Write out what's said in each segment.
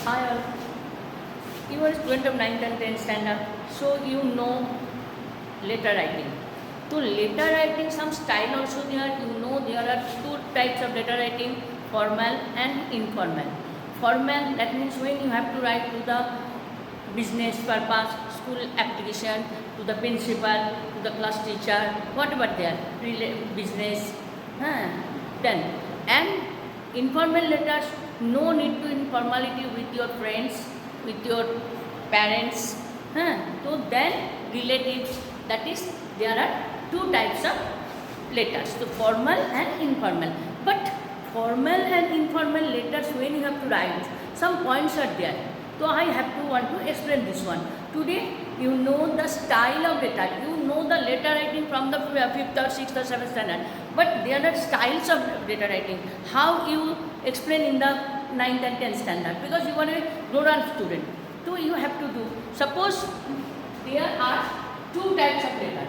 Hi all. You are a student of 9th and 10th standard, so you know letter writing. So letter writing, some style also there. You know there are two types of letter writing: formal and informal. Formal, that means when you have to write to the business purpose, school application, to the principal, to the class teacher, whatever they are, business. Then and informal letters, no need to informality with your friends, with your parents. So then relatives, that is there are two types of letters, so formal and informal. But formal and informal letters, when you have to write, some points are there. So I have to want to explain this one. Today you know the style of letter, you know the letter writing from the 5th or 6th or 7th standard. But there are styles of letter writing. How you explain in the 9th and 10th standard, because you are a grown-up student. So you have to do. Suppose there are two types of letter.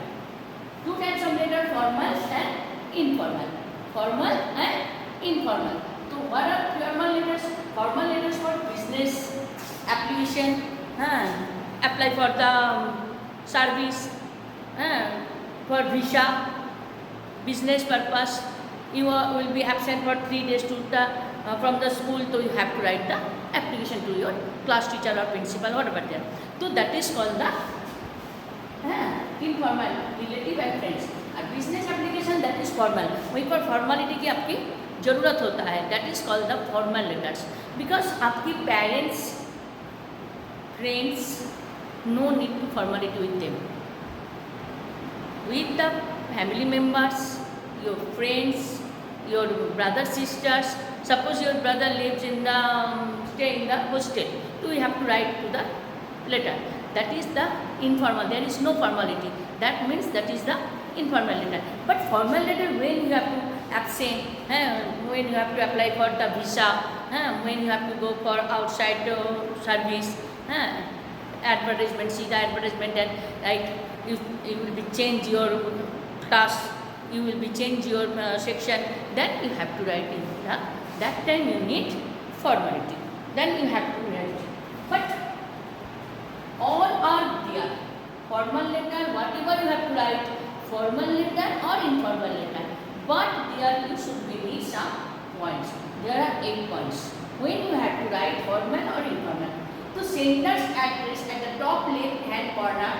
Two types of letter, formal and informal. Formal and informal. So what are formal letters? Formal letters for business application, apply for the service, for visa, business purpose. You will be absent for 3 days to the from the school, so you have to write the application to your class teacher or principal, whatever there. So that is called the informal, relative and friends. और business application, that is formal. वहीं पर formality की आपकी ज़रूरत होता है, that is called the formal letters. Because आपकी parents, friends, no need to formality with them. With the family members, your friends, your brothers, sisters. Suppose your brother lives in the stay in the hostel, so you have to write to the letter. That is the informal. There is no formality. That means that is the informal letter. But formal letter, when you have to absent, when you have to apply for the visa, when you have to go for outside service, advertisement, see the advertisement and you will be change your task, you will be change your section, then you have to write in that time you need formality, then you have to write. But all are there, formal letter, whatever you have to write, formal letter or informal letter, but there you should be need some points. There are 8 points when you have to write formal or informal. So sender's address at the top left hand corner,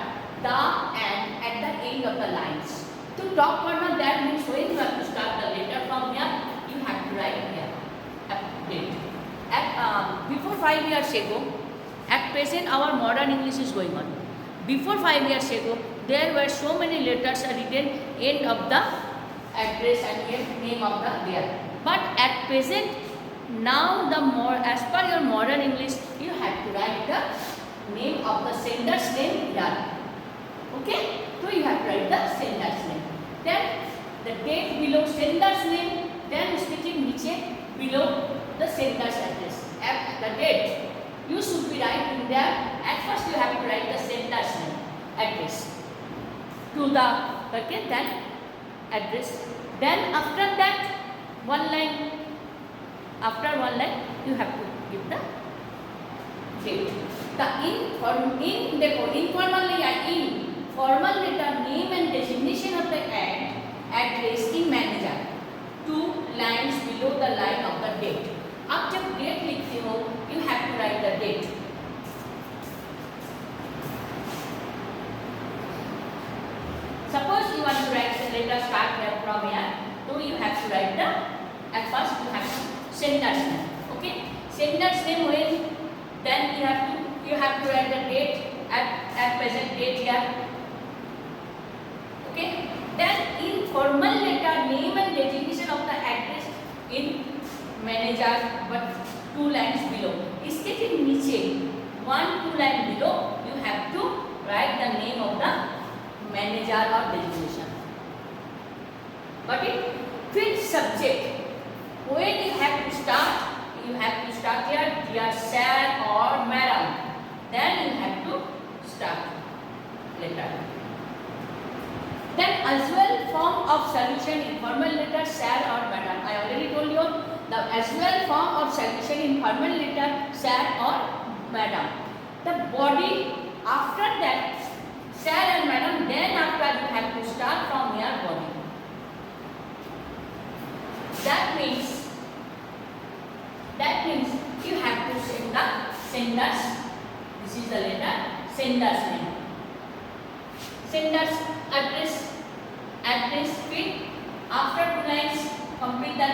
the and at the end of the lines. To top corner, that means when you have to start the letter from here, you have to write here. Date. Before 5 years ago, at present our modern English is going on. Before 5 years ago, there were so many letters written end of the address and name of the there. But at present, now the more as per your modern English, you have to write the name of the sender's name here. Okay? So you have to write the sender's name. Then the date below sender's name, then speaking niche below the sender's address. At the date, you should be writing there. At first you have to write the sender's name, address to the then address. Then after that, one line. After one line, you have to give the date. The informal formal letter, name and designation of the address in manager. 2 lines below the line of the date. अब जब date लिखते हो, you have to write the date. Suppose you want to write the letter start here from here, so you have to write the at first you have to sender's name. Okay, sender's name when then you have to write the date at present date here. Okay, then in formal letter, name and designation of the address in manager, but 2 lines below. इसके ठीक नीचे 1-2 line below you have to write the name of the manager or designation. But it fits subject. When you have to start here, dear sir or madam. Then you have to start letter. Then as well, form of solution, informal letter, sir or madam. I already told you the usual form of salutation in formal letter sir or madam. The body after that sir and madam, then after you have to start from your body. That means you have to send the senders. This is the letter sender's name. Sender's address. Fit. After 2 lines complete the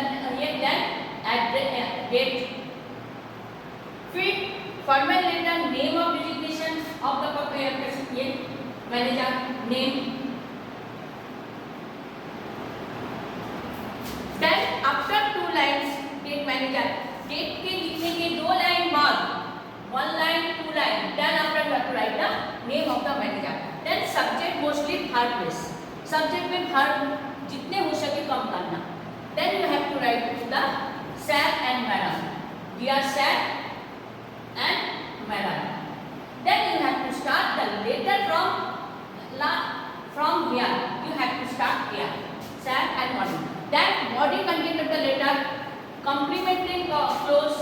then address date. Fit. Formal letter, name of designation of the manager name. Then after 2 lines date manager, date के लिखने के 2 line बाद 1 line 2 line, then after you have to write the name of the manager. Then subject mostly third place. Subject में third जितने हो सके कम करना. Then you have to write to the sir and madam. Dear sir and madam. Then you have to start the letter from here. You have to start here. Sir and madam. Then body content of the letter, complimentary clause.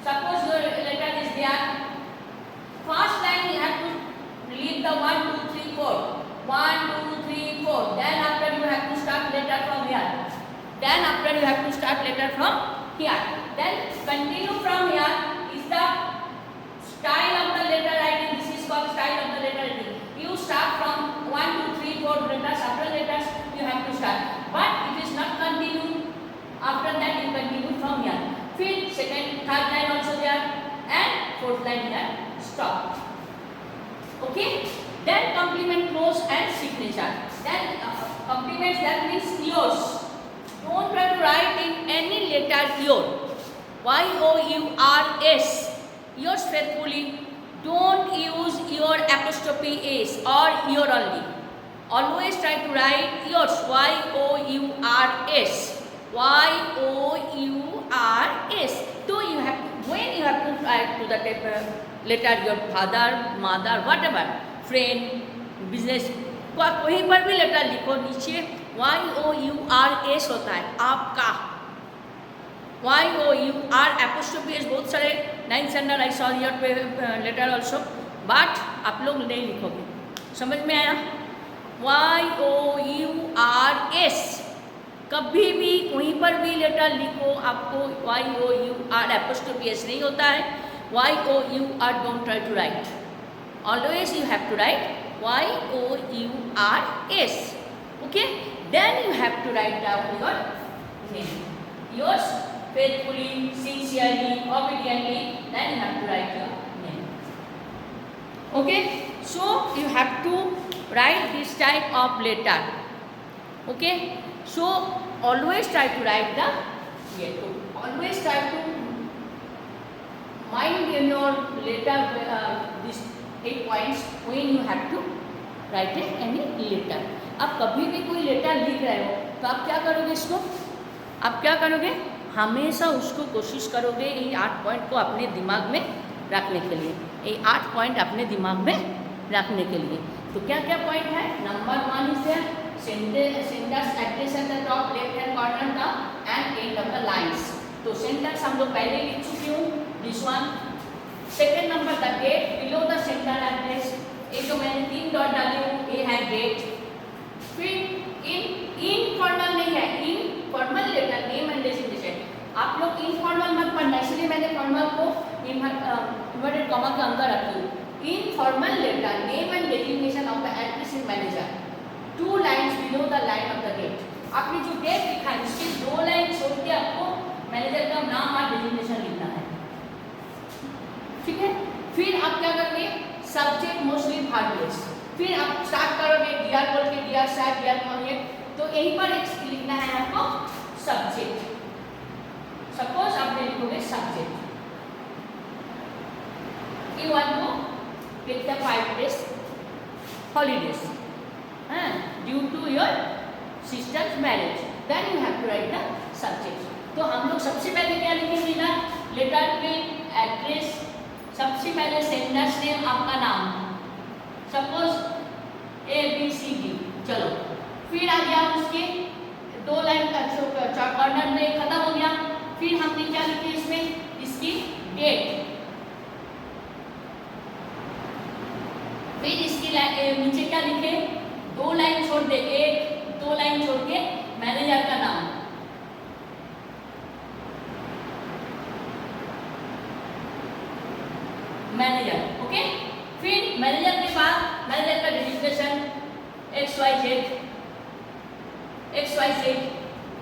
Suppose your letter is there. First line you have to leave the 1, 2, 3, 4. 1, 2, 3, 4. Then after you have to start letter from here. Then after you have to start letter from here. Then continue from here is the style of the letter writing. This is called style of the letter writing. You start from 1, 2, 3, 4 letters. After letters you have to start. But it is not continue. After that you continue from here. Fifth, second, third line also there, and fourth line here. Stop. Okay. Then complement clause and signature. Then compliments, that means yours. Don't try to write in any letter your. Y-O-U-R-S. Yours faithfully. Don't use your apostrophe s or your only. Always try to write yours. Y-O-U-R-S. Y-O-U-R-S. So you have to, when you have to write to the letter your father, mother, whatever, friend, business, कहीं पर भी letter लिखो नीचे Y-O-U-R-S होता है आपका. Y-O-U-R apostrophe S बहुत सारे 9th standard I saw your letter also, but आप लोग नहीं लिखोगे. समझ में आया? Y-O-U-R-S. कभी भी कहीं पर भी लेटर लिखो आपको Y-O-U-R apostrophe S नहीं होता है. Y-O-U-R don't try to write. Always you have to write Y-O-U-R-S. Okay? Then you have to write down your name. Yours faithfully, sincerely, obediently. Then you have to write your name. Okay? So you have to write this type of letter. Okay? So always try to write the always try to mind in your letter this 8 points when you have to write any letter. अब कभी भी कोई letter लिख रहे हो तो आप क्या करोगे? इसको आप क्या करोगे? हमेशा उसको कोशिश करोगे ये 8 पॉइंट को अपने दिमाग में रखने के लिए. ये 8 पॉइंट अपने दिमाग में रखने के लिए. तो क्या क्या पॉइंट है? Number 1 is there sender's address at the top left hand corner the and end of the lines. तो senders हम लोग पहले लिख चुके हूँ. This one. Second number the date below the sender address. ये जो मैंने 3 डॉट डाले हूँ ये है डेट. फिर इनफॉर्मल नहीं है, informal letter name and designation. आप लोग इनफॉर्मल मत पढ़ना, इसलिए मैंने फॉर्मल को इन्वर्टेड कॉमा के अंदर रखी हूँ. Informal letter name and designation of the address manager 2 lines below the line of the date. आपने जो डेट लिखा है उसके 2 लाइन छोड़ के आपको मैनेजर का नाम और डेजिग्नेशन लिखना है. ठीक है? फिर आप क्या करोगे? Subject mostly third place. फिर आप स्टार्ट करोगे डियर बोल के, डियर सर, डियर मॉम. तो यहीं पर एक लिखना है आपको सब्जेक्ट. सपोज आपने लिखोगे subject. You want to get the 5 days holidays. Due to your sister's marriage, then you have to write the subject. तो हम लोग सबसे पहले क्या लिखेंगे ना? लेटर के एड्रेस. सबसे पहले सेंडर्स नेम आपका नाम. Suppose ABCD. चलो फिर आ गया उसके 2 लाइन का कॉर्नर में खत्म हो गया. फिर हमने क्या लिखे इसमें, इसकी डेट, फिर इसकी नीचे क्या लिखे, 2 लाइन छोड़ दे, 1-2 लाइन छोड़ के मैनेजर का नाम, मैनेजर, ओके। फिर मैनेजर के बाद मैनेजर का रजिस्ट्रेशन XYZ,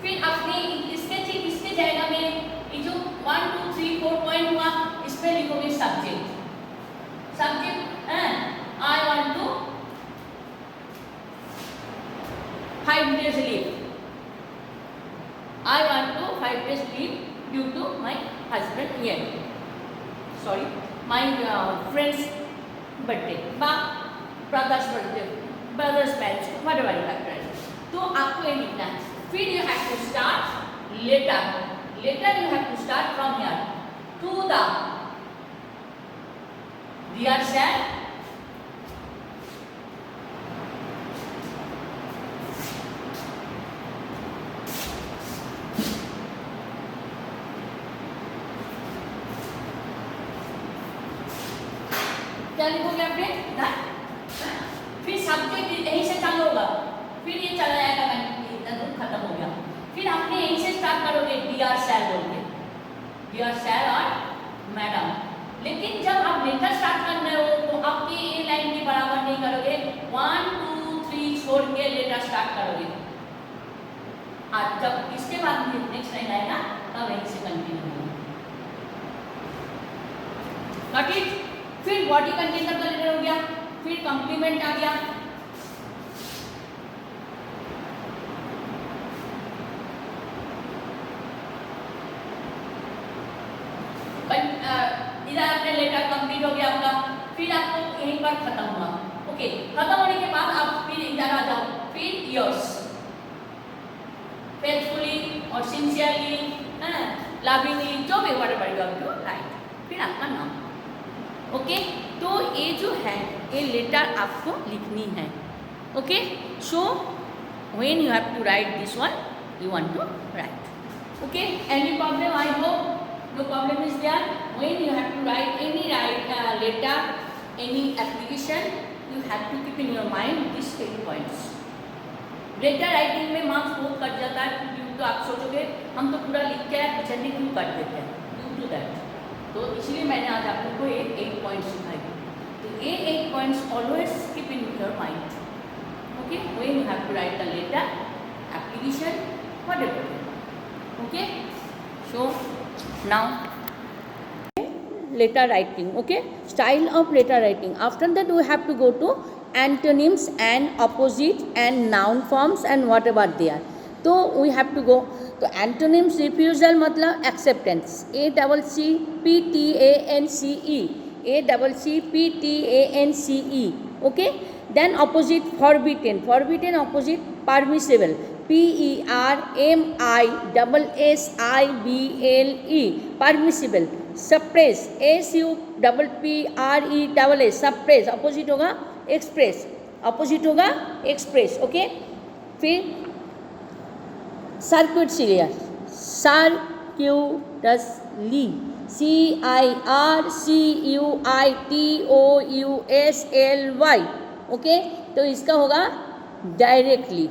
फिर अपनी इसके ठीक इसके जगह में ये जो 1 2 3 4 पॉइंट हुआ, इस पे लिखोगे subject, I want to 5 days leave, I want to 5 days leave due to my husband here, sorry, my friend's birthday, brother's birthday, brother's marriage, whatever you have done. तो आपको ये लिखना है। फिर you have to start letter you have to start from here to the dear sir, क्या लिखोगे आपने, फिर सब्जेक्ट यहीं से चालू होगा, फिर ये चला जाएगा, खत्म हो गया। फिर आपने यहीं से स्टार्ट करोगे डियर सर बोल के, डियर सर और मैडम। लेकिन जब आप लेटर स्टार्ट कर रहे हो तो आपकी ये लाइन भी बराबर नहीं करोगे, 1 2 3 छोड़ के लेटर स्टार्ट करोगे। आज जब इसके बाद नेक्स्ट लाइन आएगा तब यहीं से कंटिन्यू होगा, गॉट इट। फिर बॉडी कंटेनर का लेटर हो गया, फिर कॉम्प्लीमेंट आ गया, इधर आपने लेटर कंप्लीट हो गया आपका। फिर आपको यहीं पर खत्म हुआ, ओके। खत्म होने के बाद आप फिर इधर आ जाओ, फिर योर्स, फेथफुली और सिंसियरली, लविंगली, जो भी whatever you have to write, फिर आपका नाम, ओके। तो ये जो है ये लेटर आपको लिखनी है, okay. So when you have to write this one you want to write, okay. Any problem, I hope no problem is there. When you have to write any letter, any application, you have to keep in your mind these 8 points. Letter writing में marks बहुत cut जाता है, क्योंकि तो आप सोचोगे हम तो पूरा लिख के पीछे क्यों कट देते हैं, ड्यू टू दैट। तो इसलिए मैंने आज आप लोग को ये 8 पॉइंट्स सिखाए। तो ये 8 points always keep in your mind, okay. When you have to write the letter, application, whatever, okay. So now letter writing, okay, style of letter writing. After that we have to go to antonyms and opposite and noun forms and whatever they are. So we have to go to antonyms, refusal मतलब acceptance, ACCPTANCE, okay. Then opposite forbidden opposite permissible, PERMISSIBLE, permissible. suppress, SUPPRESS, suppress, opposite होगा express, opposite होगा express, okay. फिर circuitously, CIRCUITOUSLY, okay. तो इसका होगा directly.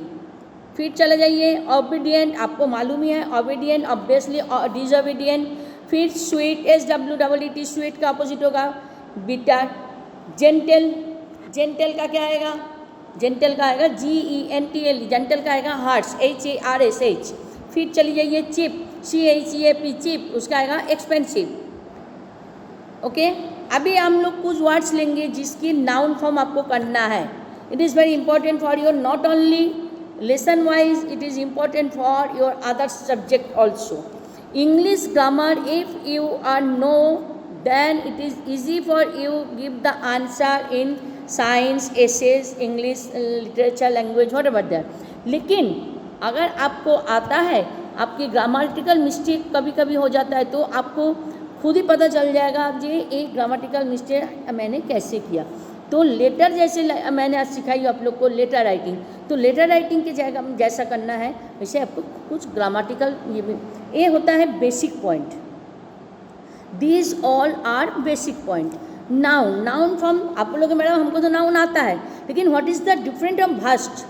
फिर चले जाइए ओबीडियंट, आपको मालूम ही है ओबीडियंट, ऑब्वियसली डिसओबीडियंट। फिर स्वीट, SWEET, स्वीट का अपोजिट होगा बिटर। जेंटल, जेंटल का क्या आएगा, जेंटल का आएगा GENTL, जेंटल का आएगा हार्ट्स, HARSH। फिर चली जाइए चिप, CHEAP, चिप, उसका आएगा एक्सपेंसिव, ओके। अभी हम लोग कुछ वर्ड्स लेंगे जिसकी नाउन फॉर्म आपको करना है। It is very important for your not only lesson wise, it is important for your other subject also. English grammar, if you are know, then it is easy for you give the answer in science, essays, English, literature, language, whatever there. लेकिन अगर आपको आता है, आपकी grammatical mistake कभी कभी हो जाता है, तो आपको खुद ही पता चल जाएगा कि एक ग्रामेटिकल मिस्टेक मैंने कैसे किया। तो लेटर जैसे मैंने आज सिखाई आप लोग को लेटर राइटिंग, तो लेटर राइटिंग के जगह जैसा करना है वैसे आपको कुछ ग्रामेटिकल ये होता है basic point. These all are basic point. Noun, noun form आप बोलोगे मैडम हमको तो नाउन आता है, लेकिन what is the different of vast,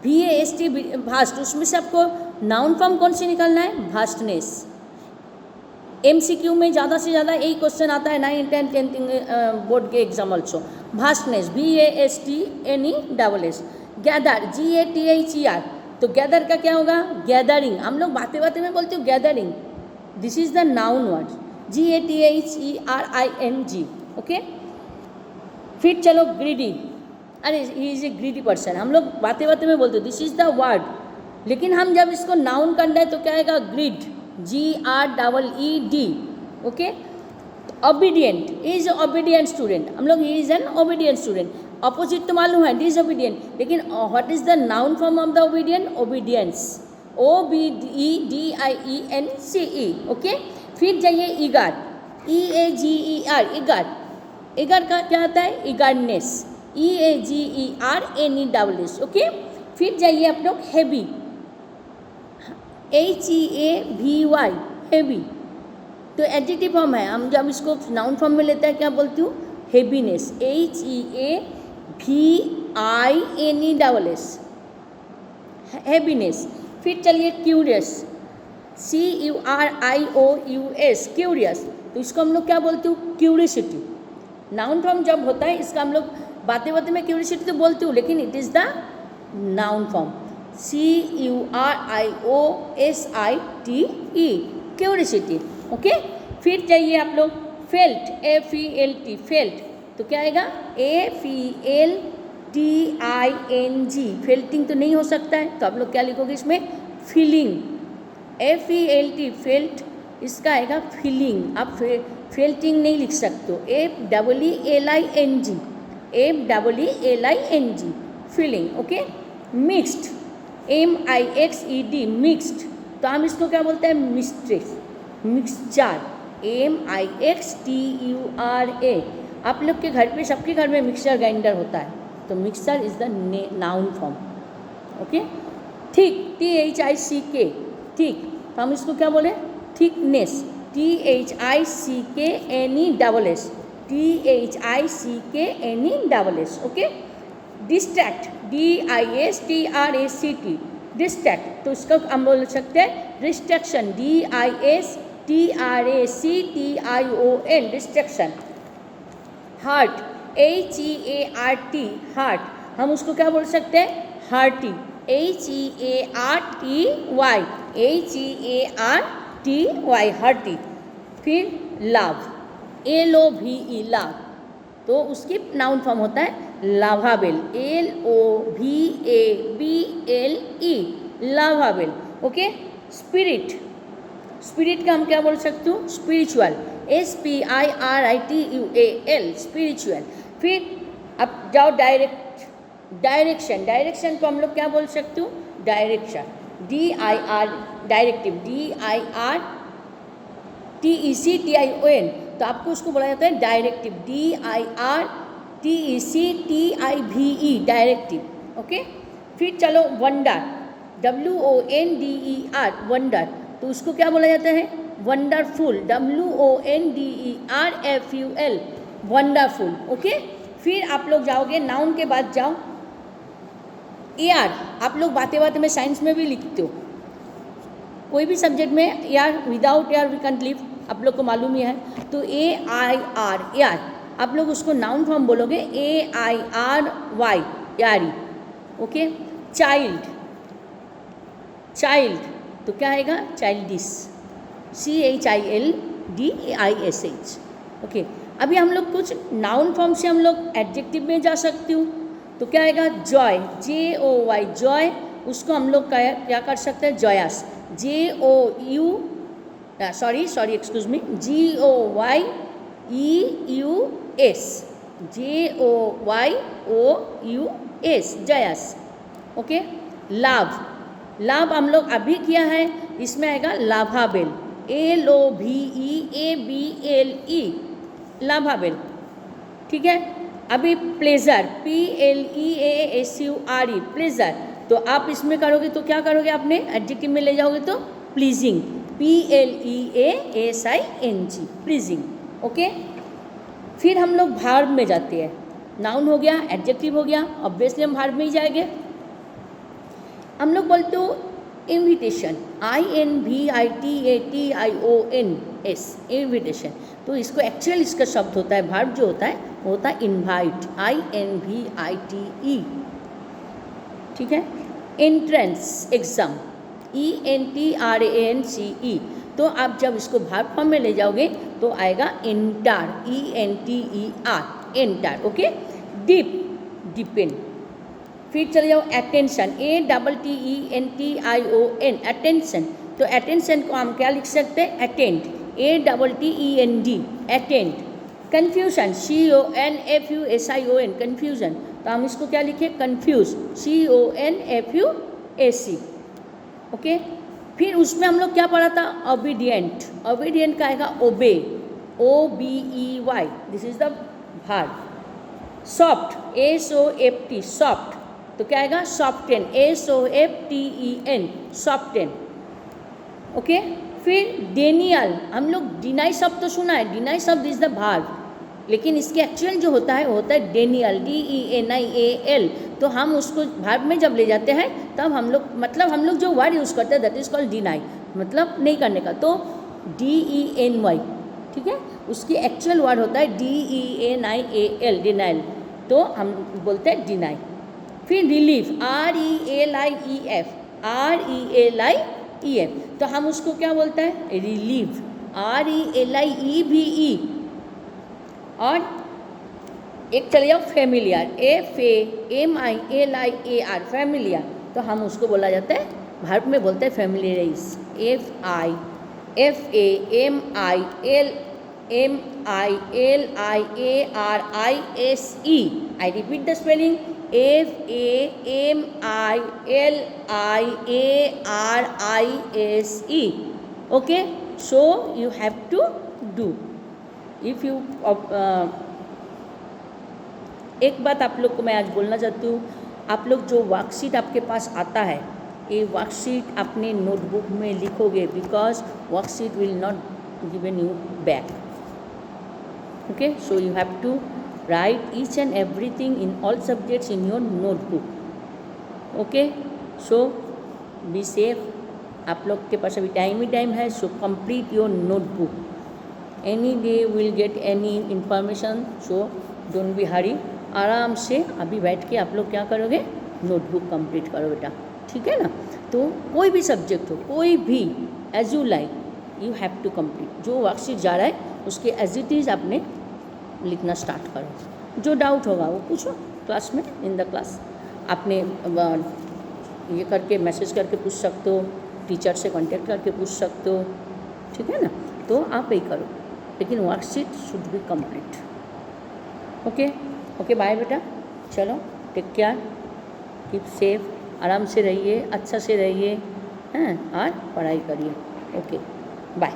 VAST vast, उसमें से आपको नाउन फॉर्म कौन सी निकालना है, भास्टनेस। MCQ में ज़्यादा से ज़्यादा यही क्वेश्चन आता है 9, 10, 10 बोर्ड के exam also. Vastness VASTNESS। Gather GATHER, तो गैदर का क्या होगा, गैदरिंग। हम लोग बातें बातें में बोलते हो gathering, this is the noun word GATHERING। Okay, फिर चलो ग्रीडी, अरे he is a greedy person, हम लोग बातें बातें में बोलते हो दिस इज द वर्ड, लेकिन हम जब इसको नाउन करना है तो क्या आएगा, greed, GREED। Okay, obedient, is obedient student, हम लोग he is an obedient student. Opposite तो मालूम है डिसओबीडियंट, लेकिन what is the noun form of the obedient, obedience, OBEDIENCE। Okay, फिर जाइए ईगार, EAGER, ईगार। ईगार का क्या आता है, ईगारनेस, EAGERNESS। ओके, फिर जाइए आप लोग हैवी, HEAVY, हैवी, तो एडजेक्टिव फॉर्म है, हम जब इसको नाउन फॉर्म में लेते हैं क्या बोलती हूँ, हैवीनेस, HEAVINESS, हैवीनेस। फिर चलिए क्यूरियस, CURIOUS, क्यूरियस, तो इसको हम लोग क्या बोलते हो, क्यूरियोसिटी। नाउन फॉर्म जब होता है इसका हम लोग बातें बातें में क्यूरियोसिटी तो बोलती हूँ, लेकिन it is the noun form, CURIOSITE, curiosity. Okay, फिर चाहिए आप लोग फेल्ट, FELT, फेल्ट, तो क्या आएगा, AFELTING, फेल्टिंग तो नहीं हो सकता है, तो आप लोग क्या लिखोगे इसमें, फीलिंग, FELT, फेल्ट, इसका आएगा फीलिंग, आप फेल्टिंग नहीं लिख सकते हो, FEELING, feeling. Okay, mixed, MIXED, mixed, तो हम इसको क्या बोलते हैं, मिस्ट्रेस, मिक्सचर, MIXTURA। आप लोग के घर पे, सबके घर में मिक्सचर ग्राइंडर होता है, तो mixture is the noun form. Okay, thick, THICK, thick, तो हम इसको क्या बोले, thickness, THICKNESS, THICKNESS। Okay, distract, DISTRACT, distract, तो इसका हम बोल सकते हैं distraction, DISTRACTION, distraction. Heart, HEART, heart, हम उसको क्या बोल सकते हैं, हार्टी, HEARTY, हार्टी। फिर लव, LOVE, लव, तो उसकी नाउन फॉर्म होता है लाभाबेल, LOVABLE, लाभाबेल। ओके, स्पिरिट, स्पिरिट का हम क्या बोल सकते हो, स्पिरिचुअल, SPIRITUAL, स्पिरिचुअल। फिर अब जाओ डायरेक्ट, डायरेक्शन, डायरेक्शन को हम लोग क्या बोल सकते हो, डायरेक्शन, DIR, डायरेक्टिव, DIRTECTION, तो आपको उसको बोला जाता है डायरेक्टिव, DIRTECTIVE, डायरेक्टिव। ओके, फिर चलो वंडर, WONDER, वंडर, तो उसको क्या बोला जाता है, वंडरफुल, WONDERFUL, वंडरफुल। ओके, फिर आप लोग जाओगे नाउन के बाद जाओ AR, आप लोग बातें बातें में साइंस में भी लिखते हो, कोई भी सब्जेक्ट में AR, without AR we can't live, आप लोग को मालूम ही है, तो AIR, AR, आप लोग उसको नाउन फॉर्म बोलोगे AIRY, यारी। ओके, चाइल्ड, चाइल्ड, तो क्या आएगा, चाइल्डिश, CHILDISH। ओके, अभी हम लोग कुछ नाउन फॉर्म से हम लोग एडजेक्टिव में जा सकती हूँ, तो क्या आएगा, जॉय, JOY, जॉय, उसको हम लोग क्या कर सकते हैं, joyous, excuse me, GOYEUS, JOYOUS, joyous. Okay, लाभ, लाभ हम लोग अभी किया है, इसमें आएगा लाभाबेल, LOVEABLE, लाभाबेल। ठीक है, अभी प्लेजर, PLEASURE, प्लेजर, तो आप इसमें करोगे तो क्या करोगे, आपने एडजेक्टिव में ले जाओगे तो प्लीजिंग, PLEASING, प्लीजिंग। ओके, फिर हम लोग भार्ब में जाते हैं। नाउन हो गया, एडजेक्टिव हो गया, ऑब्वियसली हम भार्ब में ही जाएंगे। हम लोग बोलते हो इन्विटेशन, INVITATIONS, इन्विटेशन, तो इसको एक्चुअल इसका शब्द होता है, भार्ब जो होता है वो होता है इन्वाइट, INVITE, ठीक है। एंट्रेंस, एग्जाम, ENTRANCE, तो आप जब इसको भार्ब फॉर्म में ले जाओगे तो आएगा enter, ENTER, enter. Okay, deep, depend. फिर चले जाओ अटेंशन, ATTENTION, अटेंशन, तो अटेंशन को हम क्या लिख सकते हैं, attend, ATTEND, attend. Confusion, CONFUSION, confusion, तो हम इसको क्या लिखे, कन्फ्यूज, CONFUAC। ओके, फिर उसमें हम लोग क्या पढ़ा था, ओबीडियंट, ओबीडियंट का आएगा ओबे, OBEY, this is the verb. Soft, SOFT, soft, तो क्या आएगा, सॉफ्टेन, SOFTEN, सॉफ्टेन। ओके, फिर डेनियल, हम लोग डिनाई शब्द तो सुना है, डिनाई शब्द इज द भार्ब, लेकिन इसके एक्चुअल जो होता है वो होता है डेनियल, DENIAL, तो हम उसको भार्ब में जब ले जाते हैं तब हम लोग, मतलब हम लोग जो वर्ड यूज़ करते हैं दैट इज कॉल्ड डिनाई, मतलब नहीं करने का, तो DENY, ठीक है, उसकी एक्चुअल वर्ड होता है DENIAL, डिनाइल, तो हम बोलते हैं डिनाई। फिर रिलीफ, RELIEF, तो हम उसको क्या बोलते हैं, रिलीव, RELIEVE। और एक चले जाओ फेमिलियर, FAMILIAR, फेमिलियर, तो हम उसको बोला जाता है, भार्ब में बोलते हैं familiarise, FAMILIARISE, I repeat the spelling, FAMILIARISE। okay, so you have to do, if you एक बात आप लोग को मैं आज बोलना चाहती हूँ, आप लोग जो वर्कशीट आपके पास आता है, ये वर्कशीट अपने नोटबुक में लिखोगे, because worksheet will not given you back. Okay, so you have to write each and everything in all subjects in your notebook. Okay, so be safe, आप लोग के पास अभी टाइम ही टाइम है, so complete your notebook, any day will get any information, so don't be hurry, आराम से अभी बैठ के आप लोग क्या करोगे, नोटबुक कंप्लीट करो बेटा, ठीक है ना। तो कोई भी सब्जेक्ट हो, कोई भी, as you like, you have to complete, जो वर्कशीट जा रहा है उसके एज इट इज़ आपने लिखना स्टार्ट करो, जो डाउट होगा वो पूछो क्लास में, इन द क्लास आपने ये करके मैसेज करके पूछ सकते हो, टीचर से कांटेक्ट करके पूछ सकते हो, ठीक है ना, तो आप यही करो, लेकिन worksheet should be complete. Okay, okay, bye बेटा, चलो टेक केयर, कीप सेफ, आराम से रहिए, अच्छा से रहिए, हैं, और पढ़ाई करिए। Okay, bye.